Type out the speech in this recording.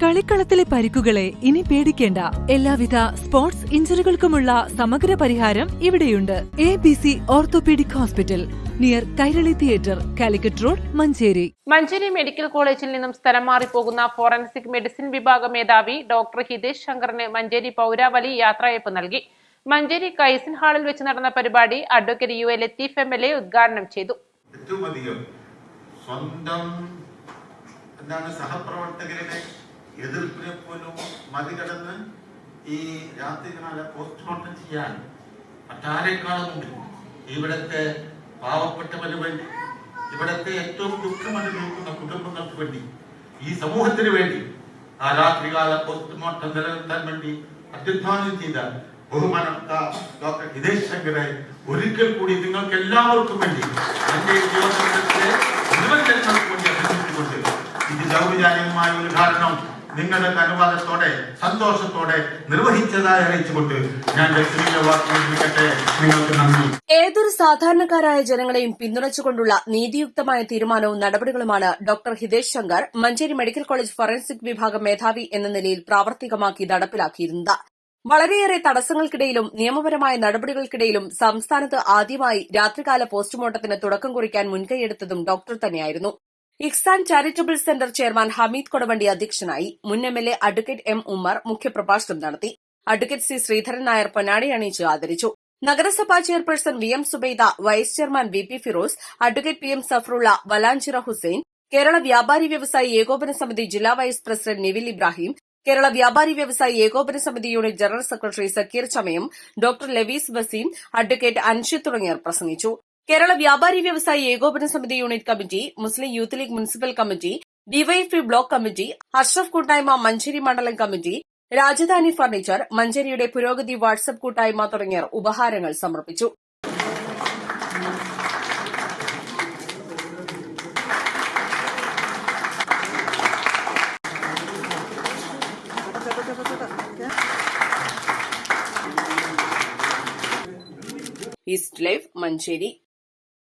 കളിക്കളത്തിലെ പരിക്കുകളെ ഇനി പേടിക്കേണ്ട. എല്ലാവിധ സ്പോർട്സ് ഇഞ്ചുറികൾക്കുമുള്ള സമഗ്ര പരിഹാരം ഇവിടെയുണ്ട്. ABC orthopaedic hospital, near Kairali theatre, Calicut road, Manjeri. Manjeri medical കോളേജിൽ നിന്നും സ്ഥലം മാറിപ്പോകുന്ന ഫോറൻസിക് മെഡിസിൻ വിഭാഗം മേധാവി ഡോക്ടർ ഹിതേഷ് ശങ്കറിന് മഞ്ചേരി പൗരാവലി യാത്രയയപ്പ് നൽകി. മഞ്ചേരി കൈസിൻ ഹാളിൽ വെച്ച് നടന്ന പരിപാടി അഡ്വക്കേറ്റ് UA ലത്തീഫ് MLA ഉദ്ഘാടനം ചെയ്തു. സഹപ്രവർത്തകരുടെ എതിർപ്പിനെ പോലും മറികടന്ന് ഈ രാത്രികാല പോസ്റ്റ്മോർട്ടം ചെയ്യാൻ മറ്റാരെക്കാളുമുണ്ട് ഇവിടത്തെ പാവപ്പെട്ടവന് വേണ്ടി, ഇവിടത്തെ ഏറ്റവും ദുഃഖം അനുഭവിക്കുന്ന കുടുംബങ്ങൾക്ക് വേണ്ടി, ഈ സമൂഹത്തിന് വേണ്ടി ആ രാത്രികാല പോസ്റ്റ്മോർട്ടം നിലനിർത്താൻ വേണ്ടി അത്യുത്ഥാനം ചെയ്ത ബഹുമാനപ്പെട്ട ഡോക്ടർ ഹിതേഷ് ശങ്കറെ ഒരിക്കൽ കൂടി നിങ്ങൾക്ക് എല്ലാവർക്കും വേണ്ടി എന്റെ ഉദ്യോഗസ്ഥരുടെ മുഴുവൻ ജനങ്ങൾക്ക് വേണ്ടി അഭിനന്ദിച്ചുകൊണ്ട് ഇതിന്റെ ഔപചാരികമായ ഉദ്ഘാടനം നിങ്ങളുടെ അനുവാദത്തോടെ സന്തോഷത്തോടെ നിർവഹിച്ചതായി അറിയിച്ചുകൊണ്ട് ഞാൻ നിങ്ങൾക്ക് നന്ദി. ഏതൊരു സാധാരണക്കാരായ ജനങ്ങളെയും പിന്തുണച്ചുകൊണ്ടുള്ള നീതിയുക്തമായ തീരുമാനവും നടപടികളുമാണ് doctor Hitesh Shankar Manjeri medical college forensic വിഭാഗം മേധാവി എന്ന നിലയിൽ പ്രാവർത്തികമാക്കി നടപ്പിലാക്കിയിരുന്നത്. വളരെയേറെ തടസ്സങ്ങൾക്കിടയിലും നിയമപരമായ നടപടികൾക്കിടയിലും സംസ്ഥാനത്ത് ആദ്യമായി രാത്രികാല പോസ്റ്റ്മോർട്ടത്തിന് തുടക്കം കുറിക്കാൻ മുൻകൈയെടുത്തതും ഡോക്ടർ തന്നെയായിരുന്നു. Ikhsan charitable centre chairman Hameed Kodavandi അധ്യക്ഷനായി. മുൻ MLA അഡ്വക്കേറ്റ് M. ഉമ്മർ മുഖ്യപ്രഭാഷണം നടത്തി. Advocate C. ശ്രീധരൻ നായർ പൊന്നാടി അണിയിച്ച് ആദരിച്ചു. നഗരസഭാ chairperson VM Zubaida, vice chairman VP Firoz, advocate PM Safarulla, Valanchira Hussain, Kerala Vyapari Vyavasayi Ekopana Samithi ജില്ലാ vice president Nivil Ibrahim, Kerala Vyapari Vyavasayi Ekopana Samithi unit general secretary Zakir Chamayam, doctor Lavees Waseem, advocate Anshid തുടങ്ങിയവർ പ്രസംഗിച്ചു. Kerala Vyapari Vyavasayi Ekopana Samithi unit committee, Muslim youth league municipal committee, DYFI block committee, Ashraf കൂട്ടായ്മ മഞ്ചേരി മണ്ഡലം കമ്മിറ്റി, രാജധാനി ഫർണിച്ചർ, മഞ്ചേരിയുടെ പുരോഗതി വാട്സ്ആപ്പ് കൂട്ടായ്മ തുടങ്ങിയവർ ഉപഹാരങ്ങൾ സമർപ്പിച്ചു. East live, Manjeri.